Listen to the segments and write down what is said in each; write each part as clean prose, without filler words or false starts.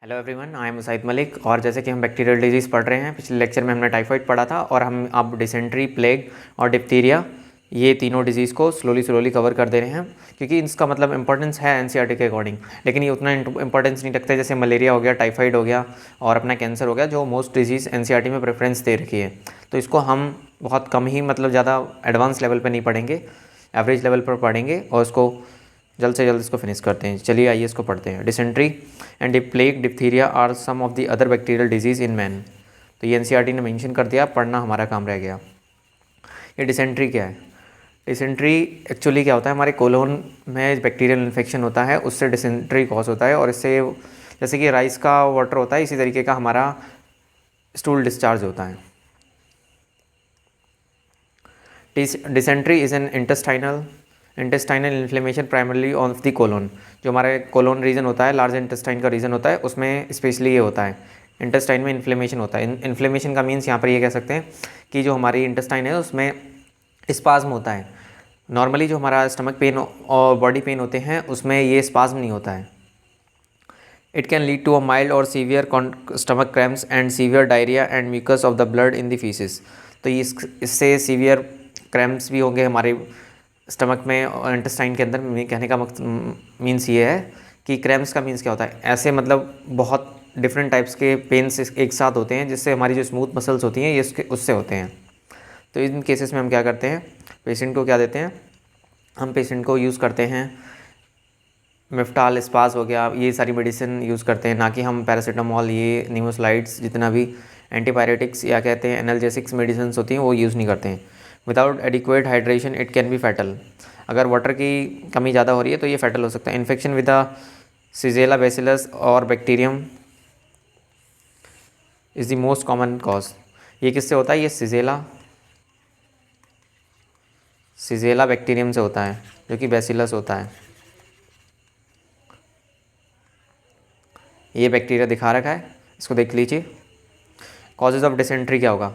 Hello everyone, I am Saeed Malik. और जैसे कि हम बैक्टीरियल डिजीज़ पढ़ रहे हैं, पिछले लेक्चर में हमने टाइफाइड पढ़ा था और हम अब डिसेंट्री, प्लेग और डिप्थीरिया, ये तीनों डिजीज़ को स्लोली कवर कर दे रहे हैं, क्योंकि इसका मतलब इंपॉर्टेंस है एनसीईआरटी के अकॉर्डिंग, लेकिन ये उतना इंपॉर्टेंस नहीं रखते जैसे मलेरिया हो गया, टाइफाइड हो गया और अपना कैंसर हो गया, जो मोस्ट डिजीज़ एनसीईआरटी में प्रेफरेंस दे रखी है। तो इसको हम बहुत कम ही, मतलब ज़्यादा एडवांस लेवल पर नहीं पढ़ेंगे, एवरेज लेवल पर पढ़ेंगे और उसको जल्द से जल्द इसको फिनिश करते हैं। चलिए आइए इसको पढ़ते हैं। Dysentery and plague, diphtheria are some of the other bacterial diseases in man. तो ये एनसीईआरटी ने मेंशन कर दिया, पढ़ना हमारा काम रह गया। ये डिसेंट्री क्या है? डिसेंट्री एक्चुअली क्या होता है, हमारे कोलोन में बैक्टीरियल इन्फेक्शन होता है, उससे डिसेंट्री कॉज होता है। और इससे जैसे कि राइस का वाटर होता है, इसी तरीके का हमारा स्टूल डिस्चार्ज होता है। Dysentery is an intestinal inflammation primarily of the colon. जो हमारे कोलोन रीजन होता है, लार्ज इंटेस्टाइन का रीजन होता है, उसमें स्पेशली ये होता है, इंटेस्टाइन में इन्फ्लेमेशन होता है। इन्फ्लेमेशन का मीन्स यहाँ पर ये कह सकते हैं कि जो हमारी इंटेस्टाइन है उसमें स्पाज्म होता है। नॉर्मली जो हमारा स्टमक पेन और बॉडी पेन होते हैं उसमें ये स्पाज्म नहीं होता है। It can lead to a mild और severe stomach cramps and severe diarrhoea and mucus of the blood in the faeces. तो इससे सीवियर क्रैम्प्स भी होंगे हमारे स्टमक में और इंटेस्टाइन के अंदर। कहने का मीन्स ये है कि क्रैम्प्स का मीन्स क्या होता है, ऐसे मतलब बहुत डिफरेंट टाइप्स के पेन्स एक साथ होते हैं, जिससे हमारी जो स्मूथ मसल्स होती हैं ये उससे होते हैं। तो इन केसेस में हम क्या करते हैं, पेशेंट को क्या देते हैं, हम पेशेंट को यूज़ करते हैं मिफ्टाल, स्पास हो गया, ये सारी मेडिसिन यूज़ करते हैं, ना कि हम पैरासीटामॉल, ये नीमोस्लाइड्स, जितना भी एंटीबायोटिक्स या कहते हैं एनाल्जेसिक्स मेडिसिन होती हैं वो यूज़ नहीं करते हैं। Without adequate hydration it can be fatal. अगर वाटर की कमी ज़्यादा हो रही है तो ये फैटल हो सकता है। Infection with the shigella bacillus और bacterium is the most common cause. ये किससे होता है? ये सीजेला बैक्टीरियम से होता है, जो कि बेसिलस होता है। ये बैक्टीरिया दिखा रखा है, इसको देख लीजिए। कॉजेज़ ऑफ डिसेंट्री क्या होगा?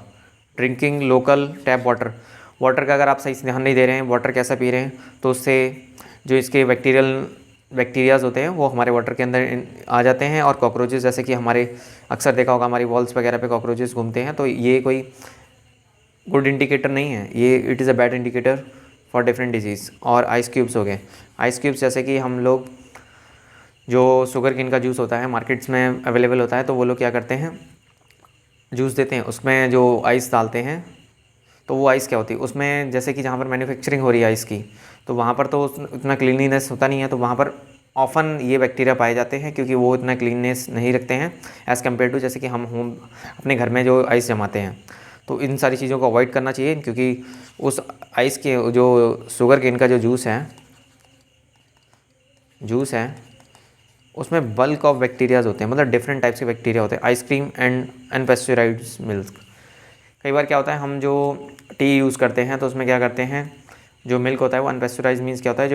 ड्रिंकिंग लोकल टैप वाटर का अगर आप सही से ध्यान नहीं दे रहे हैं, वाटर कैसा पी रहे हैं, तो उससे जो इसके बैक्टीरियाज होते हैं वो हमारे वाटर के अंदर आ जाते हैं। और कॉकरोचेस, जैसे कि हमारे अक्सर देखा होगा हमारी वॉल्स वगैरह पे कॉकरोचेस घूमते हैं, तो ये कोई गुड इंडिकेटर नहीं है, ये it is a bad indicator for different disease. और आइस क्यूब्स हो गए। आइस क्यूब्स जैसे कि हम लोग जो शुगर केन का जूस होता है मार्केट्स में अवेलेबल होता है, तो वो लोग क्या करते हैं, जूस देते हैं, उसमें जो आइस डालते हैं, तो वो आइस क्या होती है उसमें, जैसे कि जहाँ पर मैन्युफैक्चरिंग हो रही है आइस की, तो वहाँ पर तो उतना क्लीनलीनेस होता नहीं है, तो वहाँ पर ऑफन ये बैक्टीरिया पाए जाते हैं, क्योंकि वो इतना क्लीननेस नहीं रखते हैं एज़ कम्पेयर टू जैसे कि हम होम अपने घर में जो आइस जमाते हैं। तो इन सारी चीज़ों को अवॉइड करना चाहिए, क्योंकि उस आइस के जो शुगर केन का जो जूस है उसमें बल्क ऑफ बैक्टीरियाज होते हैं, मतलब डिफरेंट टाइप्स के बैक्टीरिया होते हैं। Ice cream and unpasteurised milk. कई बार क्या होता है, हम जो टी यूज़ करते हैं तो उसमें क्या करते हैं, जो मिल्क होता है वो अनपेस्चराइज मीन्स क्या होता है,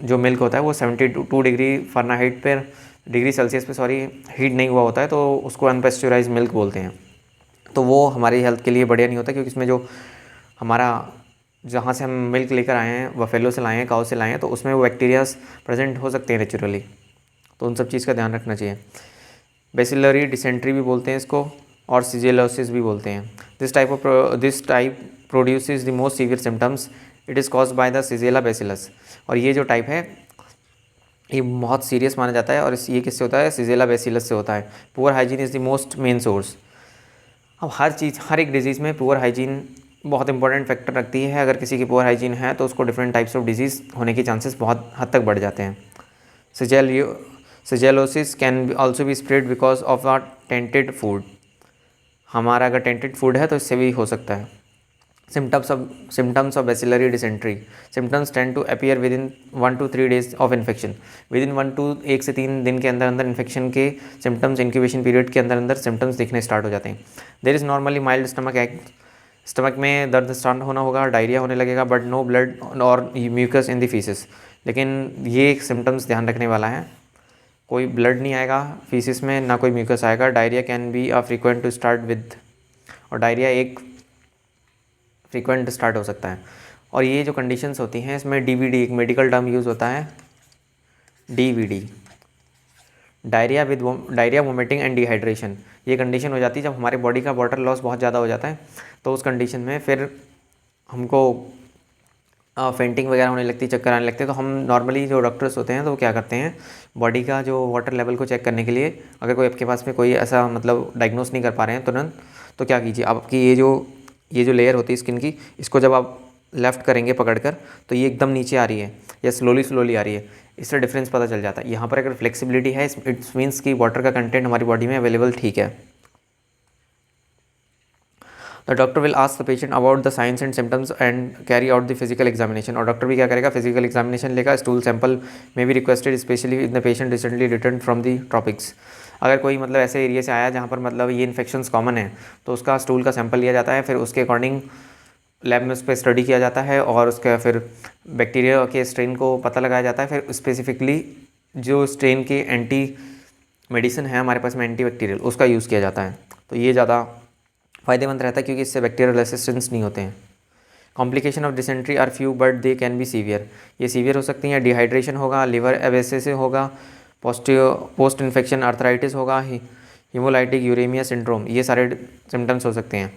जो मिल्क होता है वो 72 डिग्री फ़ारेनहाइट पर, डिग्री सेल्सियस पे सॉरी, हीट नहीं हुआ होता है, तो उसको अनपेस्चराइज मिल्क बोलते हैं। तो वो हमारी हेल्थ के लिए बढ़िया नहीं होता, क्योंकि इसमें जो हमारा, जहाँ से हम मिल्क लेकर आए हैं, बफेलो से लाए हैं, काऊ से लाए हैं, तो उसमें वो बैक्टीरियाज प्रेजेंट हो सकते हैं नेचुरली। तो उन सब चीज़ का ध्यान रखना चाहिए। बेसिलरी डिसेंट्री भी बोलते हैं इसको, और सीजेलोसिस भी बोलते हैं। This type produces the most severe symptoms. It is caused by the shigella bacillus. और ये जो टाइप है ये बहुत सीरियस माना जाता है, और ये किससे होता है? सीजेला बेसिलस से होता है। Poor hygiene is the most main source. अब हर एक डिजीज़ में पुअर हाइजीन बहुत इंपॉर्टेंट फैक्टर रखती है। अगर किसी की पुअर हाइजीन है तो उसको डिफरेंट टाइप्स ऑफ डिजीज़ होने के चांसेस बहुत हद तक बढ़ जाते हैं। Shigellosis can also be spread because of a tainted food. हमारा अगर टेंटेड फूड है तो इससे भी हो सकता है। Symptoms of bacillary dysentery. Symptoms tend to appear within 1 to 3 days of infection. Within 1 से 3 दिन के अंदर अंदर इन्फेक्शन के सिम्टम्स, इंक्यूबेशन पीरियड के अंदर अंदर सिम्टम्स दिखने स्टार्ट हो जाते हैं। There is normally mild stomach ache, stomach में दर्द स्टार्ट होना होगा, डायरिया होने लगेगा, बट नो ब्लड और म्यूकस इन द फीसिस। लेकिन ये एक सिम्टम्स ध्यान रखने वाला है, कोई ब्लड नहीं आएगा फीसिस में, ना कोई म्यूकस आएगा। Diarrhoea can be a frequent to start with, और डायरिया एक फ्रीक्वेंट स्टार्ट हो सकता है। और ये जो कंडीशंस होती हैं इसमें डीवीडी, एक मेडिकल टर्म यूज़ होता है, DVD. Diarrhoea, vomiting and dehydration, ये कंडीशन हो जाती है जब हमारे बॉडी का वाटर लॉस बहुत ज़्यादा हो जाता है। तो उस कंडीशन में फिर हमको फेंटिंग वगैरह होने लगती है, चक्कर आने लगते हैं। तो हम नॉर्मली जो डॉक्टर्स होते हैं तो वो क्या करते हैं, बॉडी का जो वाटर लेवल को चेक करने के लिए, अगर कोई आपके पास में कोई ऐसा मतलब डायग्नोस नहीं कर पा रहे हैं तुरंत, तो क्या कीजिए, आपकी ये जो लेयर होती है स्किन की, इसको जब आप लेफ़्ट करेंगे पकड़कर, तो ये एकदम नीचे आ रही है या स्लोली आ रही है, इससे डिफरेंस पता चल जाता है। यहाँ पर अगर फ्लेक्सिबिलिटी है, इट्स मीन्स कि वाटर का कंटेंट हमारी बॉडी में अवेलेबल ठीक है। The doctor will ask the patient about the science and symptoms and carry out the physical examination, और डॉक्टर भी क्या करेगा, फिजिकल एग्जामिनेशन लेगा। स्टूल सैंपल में भी requested specially in the patient recently return from the tropics. अगर कोई मतलब ऐसे एरिया से आया जहाँ पर मतलब ये इन्फेक्शंस कॉमन है, तो उसका स्टूल का सैंपल लिया जाता है, फिर उसके अकॉर्डिंग लैब में उस पर स्टडी किया जाता है और उसका फिर बैक्टीरिया के स्ट्रेन को पता लगाया जाता है। फिर स्पेसिफिकली जो स्ट्रेन के एंटी मेडिसिन है हमारे पास में, एंटी बैक्टीरियल, उसका यूज़ किया जाता है। तो ये ज़्यादा फ़ायदेमंद रहता है क्योंकि इससे बैक्टीरियल रेसिस्टेंस नहीं होते हैं। Complication of dysentery are few but they can be severe, ये सीवियर हो सकती हैं। डिहाइड्रेशन होगा, लिवर एबेसिस होगा, पोस्ट इन्फेक्शन आर्थराइटिस होगा, हीमोलाइटिक यूरेमिया सिंड्रोम, ये सारे सिम्टम्स हो सकते हैं।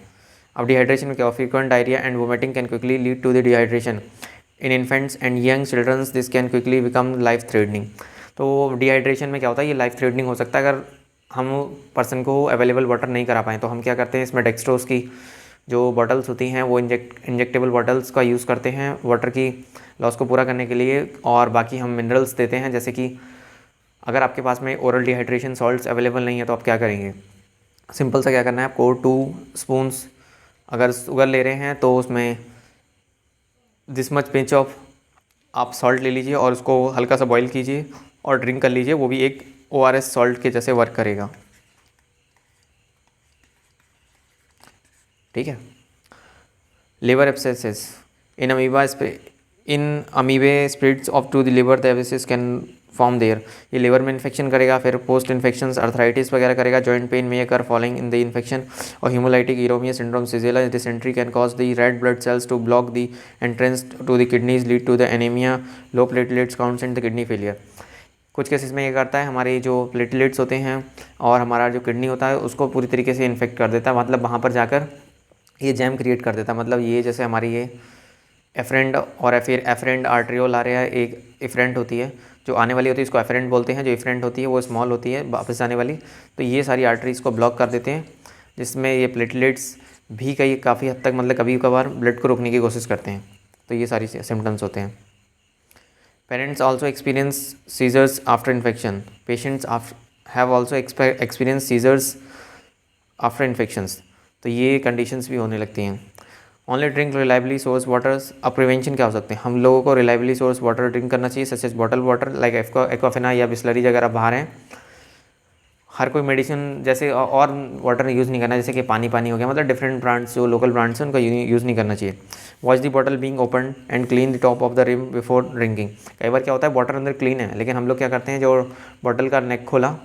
अब डिहाइड्रेशन में क्या, frequent diarrhoea and vomiting can quickly lead to the dehydration in infants and young childrens, this can quickly become life threatening. तो डिहाइड्रेशन में क्या होता है, ये लाइफ थ्रेटनिंग हो सकता है अगर हम पर्सन को अवेलेबल वाटर नहीं करा पाएँ। तो हम क्या करते हैं, इसमें डेक्सट्रोज की जो बॉटल्स होती हैं वो इंजेक्टेबल बॉटल्स का यूज़ करते हैं वाटर की लॉस को पूरा करने के लिए, और बाकी हम मिनरल्स देते हैं। जैसे कि अगर आपके पास में ओरल डिहाइड्रेशन सॉल्ट्स अवेलेबल नहीं है तो आप क्या करेंगे, सिंपल सा क्या करना है आपको, 2 स्पून्स अगर शुगर ले रहे हैं तो उसमें दिस मच पिंच ऑफ आप सॉल्ट ले लीजिए और उसको हल्का सा बॉईल कीजिए और ड्रिंक कर लीजिए। वो भी एक ORS सॉल्ट के जैसे वर्क करेगा, ठीक है। Liver abscess in amoebae spreads off to the liver, the abscess can form there, ये लिवर में इन्फेक्शन करेगा। फिर पोस्ट इन्फेक्शन आर्थराइटिस वगैरह करेगा। जॉइंट पेन में कर फॉलोइंग इन द इन्फेक्शन, और haemolytic uraemia syndrome, shigella dysentery can cause the red blood cells to block the entrance to the kidneys, lead to the anaemia, low platelets counts and the kidney failure. कुछ cases में ये करता है, हमारे जो platelets होते हैं और हमारा जो किडनी होता है उसको पूरी तरीके से इन्फेक्ट कर देता है, मतलब वहाँ पर जाकर ये जैम क्रिएट कर देता है। मतलब ये जैसे हमारी ये एफरेंट और फिर एफरेंट आर्ट्रियोल आ रहा है, एक इफरेंट होती है जो आने वाली होती है, इसको एफरेंट बोलते हैं। जो इफरेंट होती है वो स्मॉल होती है वापस आने वाली, तो ये सारी आर्टरीज को ब्लॉक कर देते हैं, जिसमें ये प्लेटलेट्स भी काफ़ी हद तक मतलब कभी कभार ब्लड को रोकने की कोशिश करते हैं। तो ये सारी सिम्टम्स होते हैं। Parents also experience seizures after infection, patients have also experience seizures after infections, तो ये कंडीशंस भी होने लगती हैं। Only drink reliably source waters, अब प्रिवेंशन क्या हो सकते हैं, हम लोगों को रिलायबली सोर्स वाटर ड्रिंक करना चाहिए, such as bottle water like Aquafina या बिस्लरी अगर आप बाहर हैं। हर कोई मेडिसिन जैसे और वाटर यूज़ नहीं करना, जैसे कि पानी हो गया, मतलब डिफरेंट ब्रांड्स जो लोकल ब्रांड्स हैं उनका यूज़ नहीं करना चाहिए। Watch the bottle being open and clean the top of the rim before drinking, कई बार क्या होता है बॉटल अंदर क्लीन है लेकिन हम लोग क्या करते हैं, जो बॉटल का नेक खोला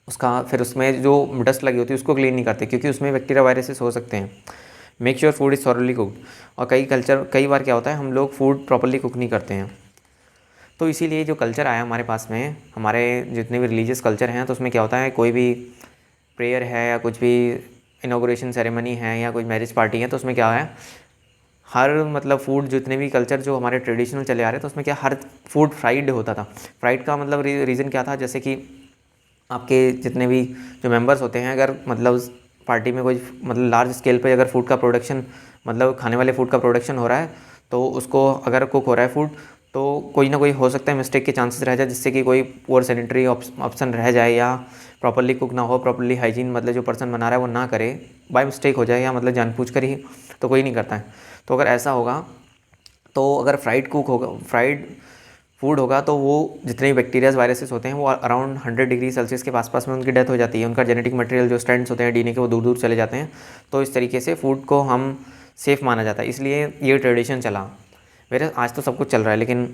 उसका फिर उसमें जो डस्ट लगी होती है उसको क्लीन नहीं करते, क्योंकि उसमें बैक्टीरिया वायरसेस हो सकते हैं। Make sure food is thoroughly cooked, और कई बार क्या होता है हम लोग फूड प्रॉपर्ली कुक नहीं करते हैं। तो इसीलिए जो कल्चर आया हमारे पास में, हमारे जितने भी रिलीजियस कल्चर हैं, तो उसमें क्या होता है कोई भी प्रेयर है या कुछ भी इनॉग्रेशन सेरेमनी है या कोई मैरिज पार्टी है, तो उसमें क्या है हर मतलब फूड जितने भी कल्चर जो हमारे ट्रेडिशनल चले आ रहे हैं, तो उसमें क्या हर फूड फ्राइड होता था। फ्राइड का मतलब रीज़न क्या था, जैसे कि आपके जितने भी जो मेंबर्स होते हैं, अगर मतलब पार्टी में कोई मतलब लार्ज स्केल पे अगर फूड का प्रोडक्शन मतलब खाने वाले फूड का प्रोडक्शन हो रहा है, तो उसको अगर कुक हो रहा है फूड, तो कोई ना कोई हो सकता है मिस्टेक के चांसेस रह जाए, जिससे कि कोई पुअर सैनिटरी ऑप्शन रह जाए या प्रॉपर्ली कुक ना हो, प्रॉपर्ली हाइजीन मतलब जो पर्सन बना रहा है वो ना करे, बाय मिस्टेक हो जाए या मतलब जानबूझकर ही, तो कोई नहीं करता है। तो अगर ऐसा होगा, तो अगर फ्राइड फूड होगा तो वो जितने भी बैक्टीरियाज वायरसेस होते हैं वो अराउंड 100 डिग्री सेल्सियस के आसपास में उनकी डेथ हो जाती है, उनका जेनेटिक मटेरियल जो स्ट्रैंड्स होते हैं डीएनए के वो दूर दूर चले जाते हैं। तो इस तरीके से फूड को हम सेफ़ माना जाता है, इसलिए ये ट्रेडिशन चला। मेरे आज तो सब कुछ चल रहा है लेकिन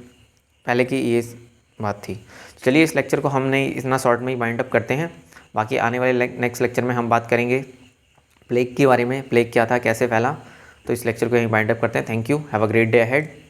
पहले की ये बात थी। चलिए इस लेक्चर को हमने इतना शॉर्ट में ही वाइंड अप करते हैं, बाकी आने वाले नेक्स्ट लेक्चर में हम बात करेंगे प्लेग के बारे में, प्लेग क्या था, कैसे फैला। तो इस लेक्चर को यहीं वाइंड अप करते हैं। Thank you, have a great day ahead.